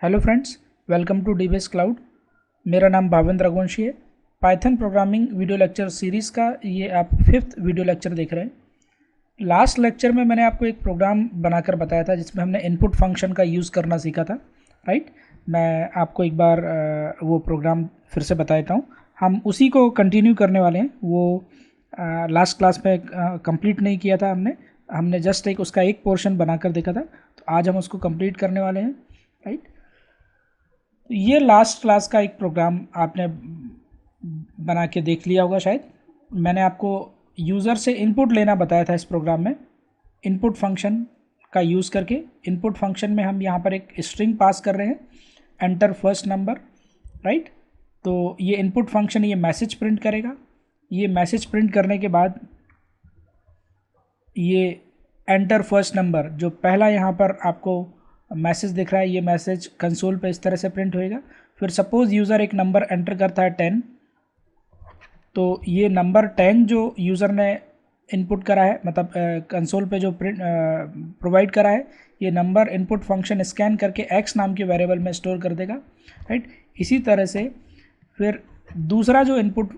Hello friends, welcome to DBS cloud. मेरा नाम भावेंद्र रघुवंशी है। Python programming video lecture series का ये आप 5th वीडियो लेक्चर देख रहे हैं। लास्ट लेक्चर में मैंने आपको एक प्रोग्राम बनाकर बताया था जिसमें हमने इनपुट फंक्शन का यूज़ करना सीखा था, राइट। मैं आपको एक बार वो प्रोग्राम फिर से बता देता हूँ। हम उसी को कंटिन्यू करने वाले हैं। वो लास्ट क्लास में कंप्लीट नहीं किया था हमने जस्ट उसका एक पोर्शन बनाकर देखा था, तो आज हम उसको कंप्लीट करने वाले हैं, राइट। ये लास्ट क्लास का एक प्रोग्राम आपने बना के देख लिया होगा शायद। मैंने आपको यूज़र से इनपुट लेना बताया था इस प्रोग्राम में, इनपुट फंक्शन का यूज़ करके। इनपुट फंक्शन में हम यहाँ पर एक स्ट्रिंग पास कर रहे हैं, एंटर फर्स्ट नंबर, राइट। तो ये इनपुट फंक्शन ये मैसेज प्रिंट करेगा। ये मैसेज प्रिंट करने के बाद ये एंटर फर्स्ट नंबर जो पहला यहाँ पर आपको मैसेज दिख रहा है, ये मैसेज कंसोल पे इस तरह से प्रिंट होएगा। फिर सपोज़ यूज़र एक नंबर एंटर करता है 10, तो ये नंबर 10 जो यूज़र ने इनपुट करा है, मतलब कंसोल पे जो प्रिंट प्रोवाइड करा है, ये नंबर इनपुट फंक्शन स्कैन करके x नाम के वेरिएबल में स्टोर कर देगा, राइट। इसी तरह से फिर दूसरा जो इनपुट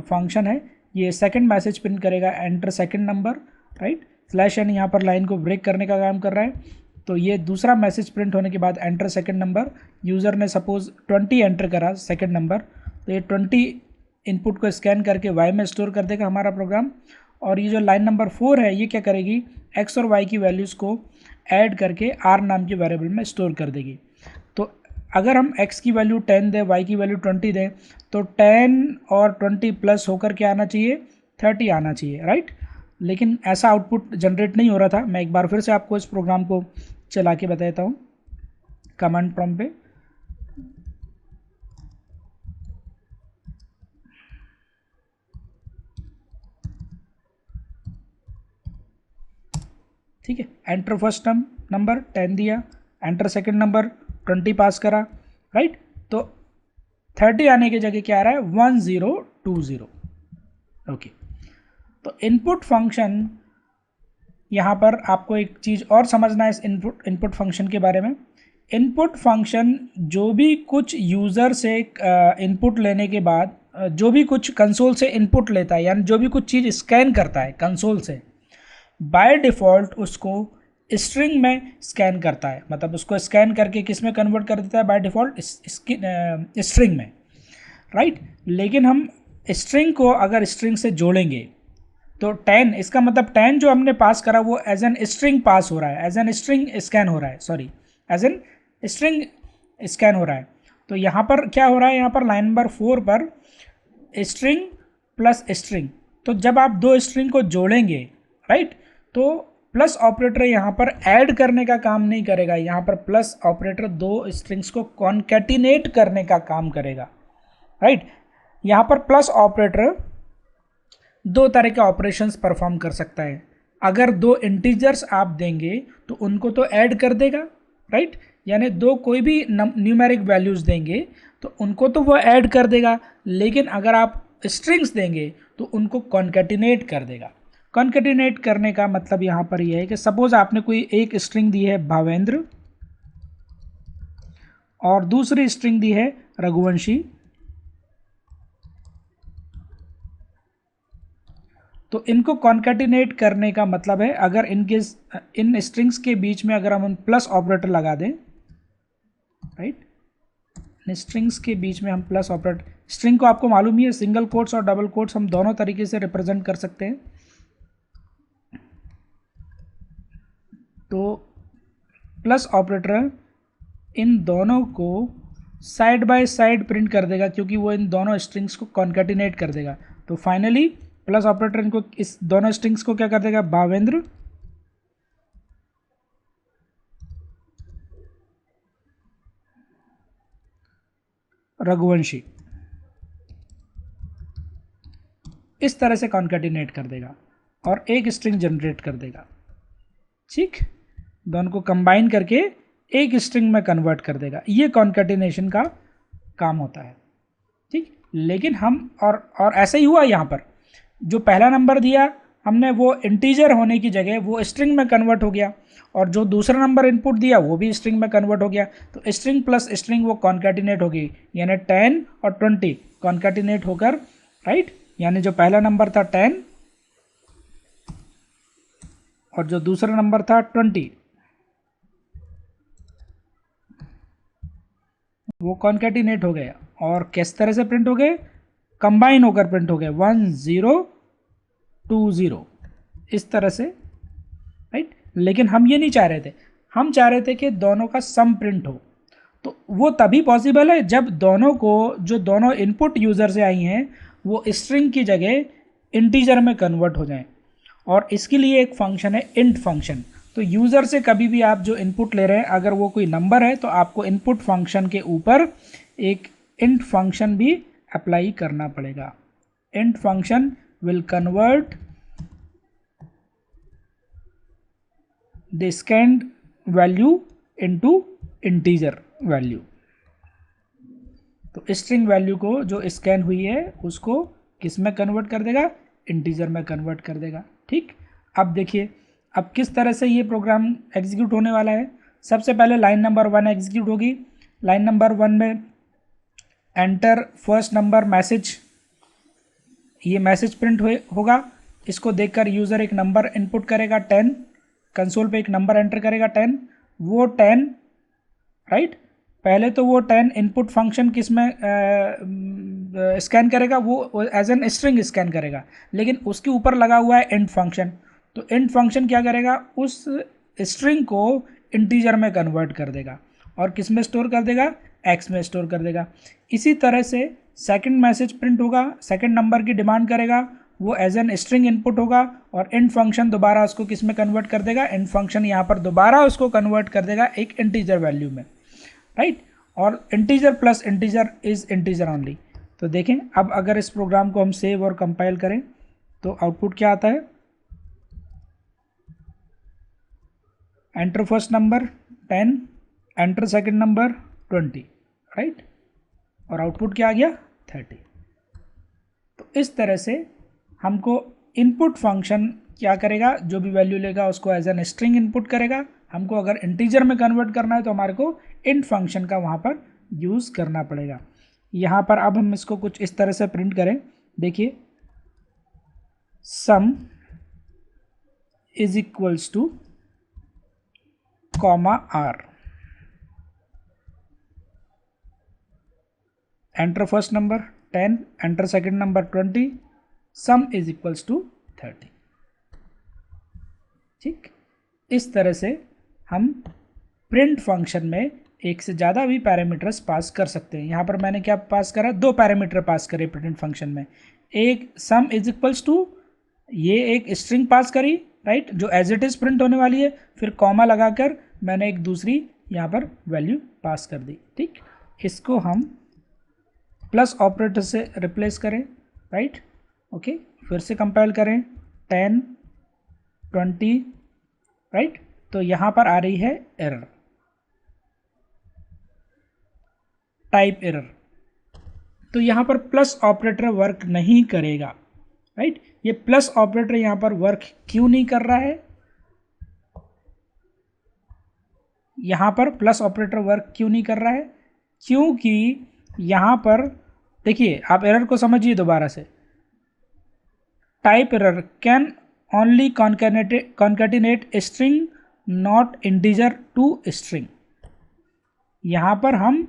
फंक्शन है ये सेकंड मैसेज प्रिंट करेगा, enter second number, right. Slash N यहाँ पर लाइन को ब्रेक करने का काम कर रहा है। तो ये दूसरा मैसेज प्रिंट होने के बाद एंटर सेकंड नंबर, यूज़र ने सपोज़ 20 एंटर करा सेकंड नंबर, तो ये 20 इनपुट को स्कैन करके y में स्टोर कर देगा हमारा प्रोग्राम। और ये जो लाइन नंबर 4 है ये क्या करेगी, x और y की वैल्यूज़ को ऐड करके r नाम के वेरिएबल में स्टोर कर देगी। तो अगर हम x की वैल्यू 10 दें, y की वैल्यू 20 दें, तो 10 और 20 प्लस होकर क्या आना चाहिए, 30 आना चाहिए, राइट। लेकिन ऐसा आउटपुट जनरेट नहीं हो रहा था। मैं एक बार फिर से आपको इस प्रोग्राम को चला के बता देता हूँ। कमांड प्रॉम्प्ट पे ठीक है, एंटर फर्स्ट नंबर 10 दिया, एंटर सेकंड नंबर 20 पास करा, राइट। तो 30 आने की जगह क्या आ रहा है, 1020, ओके। तो इनपुट फंक्शन, यहाँ पर आपको एक चीज़ और समझना है इस इनपुट फंक्शन के बारे में। इनपुट फंक्शन जो भी कुछ यूज़र से इनपुट लेने के बाद जो भी कुछ कंसोल से इनपुट लेता है, यानी जो भी कुछ चीज़ स्कैन करता है कंसोल से, बाय डिफ़ॉल्ट उसको स्ट्रिंग में स्कैन करता है। मतलब उसको स्कैन करके किस में कन्वर्ट कर देता है, बाय डिफ़ॉल्ट स्ट्रिंग में, राइट। लेकिन हम स्ट्रिंग को अगर स्ट्रिंग से जोड़ेंगे तो 10, इसका मतलब 10 जो हमने पास करा वो एज एन स्ट्रिंग पास हो रहा है, एज एन स्ट्रिंग स्कैन हो रहा है, sorry, as an string scan हो रहा है। तो यहाँ पर क्या हो रहा है, यहाँ पर लाइन नंबर 4 पर स्ट्रिंग प्लस स्ट्रिंग, तो जब आप दो स्ट्रिंग को जोड़ेंगे, राइट, तो प्लस ऑपरेटर यहाँ पर ऐड करने का काम नहीं करेगा। यहाँ पर प्लस ऑपरेटर दो स्ट्रिंग्स को कॉन्कैटिनेट करने का काम करेगा, राइट। यहाँ पर प्लस ऑपरेटर दो तरह के ऑपरेशंस परफॉर्म कर सकता है। अगर दो इंटीजर्स आप देंगे तो उनको तो ऐड कर देगा, राइट। यानी दो कोई भी न्यूमेरिक वैल्यूज़ देंगे तो उनको तो वो ऐड कर देगा। लेकिन अगर आप स्ट्रिंग्स देंगे तो उनको कॉन्कैटिनेट कर देगा। कॉन्कैटिनेट करने का मतलब यहाँ पर यह है कि सपोज आपने कोई एक स्ट्रिंग दी है भावेंद्र और दूसरी स्ट्रिंग दी है रघुवंशी, तो इनको कॉन्कैटिनेट करने का मतलब है अगर इन स्ट्रिंग्स के बीच में अगर हम प्लस ऑपरेटर लगा दें, राइट, इन स्ट्रिंग्स के बीच में हम प्लस ऑपरेटर, स्ट्रिंग को आपको मालूम ही है सिंगल कोट्स और डबल कोट्स हम दोनों तरीके से रिप्रेजेंट कर सकते हैं। तो प्लस ऑपरेटर इन दोनों को साइड बाय साइड प्रिंट कर देगा क्योंकि वो इन दोनों स्ट्रिंग्स को कॉन्कैटिनेट कर देगा। तो फाइनली प्लस ऑपरेटर इनको इस दोनों स्ट्रिंग्स को क्या कर देगा, भावेंद्र रघुवंशी, इस तरह से कॉन्कैटिनेट कर देगा और एक स्ट्रिंग जनरेट कर देगा, ठीक। दोनों को कंबाइन करके एक स्ट्रिंग में कन्वर्ट कर देगा। ये कॉन्कैटिनेशन का काम होता है, ठीक। लेकिन हम और ऐसा ही हुआ यहाँ पर, जो पहला नंबर दिया हमने वो इंटीजर होने की जगह वो स्ट्रिंग में कन्वर्ट हो गया, और जो दूसरा नंबर इनपुट दिया वो भी स्ट्रिंग में कन्वर्ट हो गया। तो स्ट्रिंग प्लस स्ट्रिंग वो कॉन्कैटिनेट हो गई, यानी 10 और 20 कॉन्कैटिनेट होकर, राइट, यानी जो पहला नंबर था 10 और जो दूसरा नंबर था 20, वो कॉन्कैटिनेट हो गया। और किस तरह से प्रिंट हो गए? कंबाइन होकर प्रिंट हो गए, 1 0 2 0 इस तरह से, राइट। लेकिन हम ये नहीं चाह रहे थे, हम चाह रहे थे कि दोनों का सम प्रिंट हो। तो वो तभी पॉसिबल है जब दोनों को, जो दोनों इनपुट यूज़र से आई हैं, वो स्ट्रिंग की जगह इंटीजर में कन्वर्ट हो जाएं। और इसके लिए एक फंक्शन है इंट फंक्शन। तो यूज़र से कभी भी आप जो इनपुट ले रहे हैं, अगर वो कोई नंबर है तो आपको इनपुट फंक्शन के ऊपर एक इंट फंक्शन भी अप्लाई करना पड़ेगा। Int function will convert the scanned value into integer value. तो स्ट्रिंग वैल्यू को जो स्कैन हुई है उसको किस में कन्वर्ट कर देगा? इंटीजर में कन्वर्ट कर देगा, ठीक। अब देखिए अब किस तरह से ये प्रोग्राम एग्जीक्यूट होने वाला है। सबसे पहले लाइन नंबर 1 एग्जीक्यूट होगी। लाइन नंबर 1 में एंटर फर्स्ट नंबर मैसेज, ये मैसेज प्रिंट होगा। इसको देखकर यूज़र एक नंबर इनपुट करेगा 10, कंसोल पे एक नंबर एंटर करेगा 10, वो 10, राइट। पहले तो वो 10 इनपुट फंक्शन किस में स्कैन करेगा? वो एज एन स्ट्रिंग स्कैन करेगा, लेकिन उसके ऊपर लगा हुआ है इंट फंक्शन। तो इंट फंक्शन क्या करेगा? उस स्ट्रिंग को इंटीजर में कन्वर्ट कर देगा और किस में स्टोर कर देगा? एक्स में स्टोर कर देगा। इसी तरह से सेकंड मैसेज प्रिंट होगा, सेकंड नंबर की डिमांड करेगा, वो एज एन स्ट्रिंग इनपुट होगा और इंट फंक्शन दोबारा उसको किस में कन्वर्ट कर देगा? इंट फंक्शन यहाँ पर दोबारा उसको कन्वर्ट कर देगा एक इंटीजर वैल्यू में, राइट। और integer plus integer is integer only. तो देखें अब अगर इस प्रोग्राम को हम सेव और कंपाइल करें तो आउटपुट क्या आता है? Enter first number 10, enter second number 20, right, और आउटपुट क्या आ गया? 30। तो इस तरह से हमको इनपुट फंक्शन क्या करेगा? जो भी वैल्यू लेगा उसको एज एन स्ट्रिंग इनपुट करेगा। हमको अगर इंटीजर में कन्वर्ट करना है तो हमारे को इंट फंक्शन का वहाँ पर यूज़ करना पड़ेगा। यहाँ पर अब हम इसको कुछ इस तरह से प्रिंट करें, देखिए sum is equals to comma R, enter first number 10, enter second number 20, sum is equals to 30, ठीक। इस तरह से हम प्रिंट फंक्शन में एक से ज़्यादा भी पैरामीटर्स पास कर सकते हैं। यहाँ पर मैंने क्या पास करा? 2 पैरामीटर पास करे प्रिंट फंक्शन में। एक सम इज इक्वल्स टू, ये एक स्ट्रिंग पास करी, राइट, जो एज इट इज़ प्रिंट होने वाली है, फिर कॉमा लगाकर मैंने एक दूसरी यहाँ पर वैल्यू पास कर दी, ठीक। इसको हम प्लस ऑपरेटर से रिप्लेस करें, राइट, ओके। फिर से कंपाइल करें 10 20, राइट। तो यहाँ पर आ रही है एरर, टाइप एरर। तो यहाँ पर प्लस ऑपरेटर वर्क नहीं करेगा, राइट। ये प्लस ऑपरेटर यहाँ पर वर्क क्यों नहीं कर रहा है? यहाँ पर प्लस ऑपरेटर वर्क क्यों नहीं कर रहा है? क्योंकि यहाँ पर देखिए, आप एरर को समझिए दोबारा से। Type error can only concatenate string not integer to string. यहाँ पर हम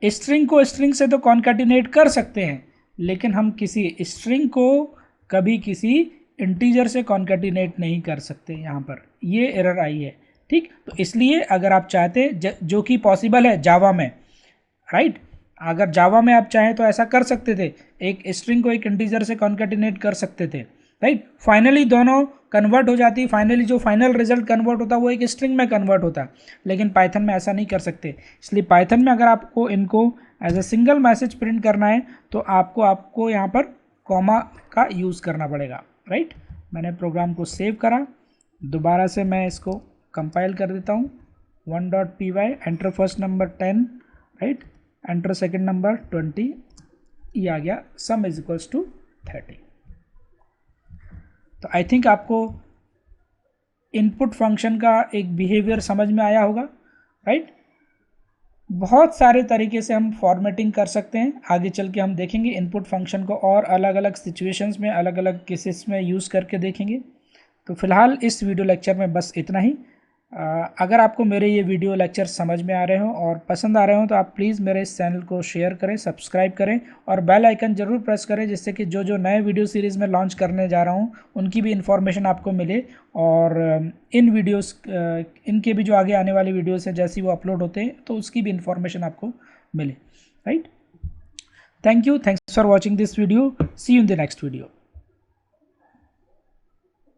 स्ट्रिंग को स्ट्रिंग से तो कॉन्कैटिनेट कर सकते हैं, लेकिन हम किसी स्ट्रिंग को कभी किसी इंटीजर से कॉन्कैटिनेट नहीं कर सकते। यहाँ पर ये एरर आई है, ठीक। तो इसलिए अगर आप चाहते, जो कि पॉसिबल है जावा में, राइट, अगर जावा में आप चाहें तो ऐसा कर सकते थे, एक स्ट्रिंग को एक इंटीजर से कॉन्कैटिनेट कर सकते थे, राइट। फाइनली दोनों कन्वर्ट हो जाती, फाइनली जो फाइनल रिजल्ट कन्वर्ट होता वो एक स्ट्रिंग में कन्वर्ट होता, लेकिन पाइथन में ऐसा नहीं कर सकते। इसलिए पाइथन में अगर आपको इनको as a single message print करना है तो आपको यहाँ पर कॉमा का यूज़ करना पड़ेगा, राइट। मैंने प्रोग्राम को सेव करा, दोबारा से मैं इसको कंपाइल कर देता हूँ। 1.py, enter first number 10, right, enter second number 20, ये आ गया सम इज इक्वल्स टू 30। तो आई थिंक आपको इनपुट फंक्शन का एक बिहेवियर समझ में आया होगा, राइट। बहुत सारे तरीके से हम फॉर्मेटिंग कर सकते हैं, आगे चल के हम देखेंगे इनपुट फंक्शन को और अलग अलग सिचुएशंस में, अलग अलग केसेस में यूज़ करके देखेंगे। तो फिलहाल इस वीडियो लेक्चर में बस इतना ही। अगर आपको मेरे ये वीडियो लेक्चर समझ में आ रहे हो और पसंद आ रहे हो तो आप प्लीज़ मेरे इस चैनल को शेयर करें, सब्सक्राइब करें और बेल आइकन ज़रूर प्रेस करें, जिससे कि जो जो नए वीडियो सीरीज़ में लॉन्च करने जा रहा हूँ उनकी भी इन्फॉर्मेशन आपको मिले। और इन वीडियोस इनके भी जो आगे आने वाली वीडियोस हैं जैसे वो अपलोड होते हैं तो उसकी भी इन्फॉर्मेशन आपको मिले, right. Thank you, thanks for watching this video, see you in the next video.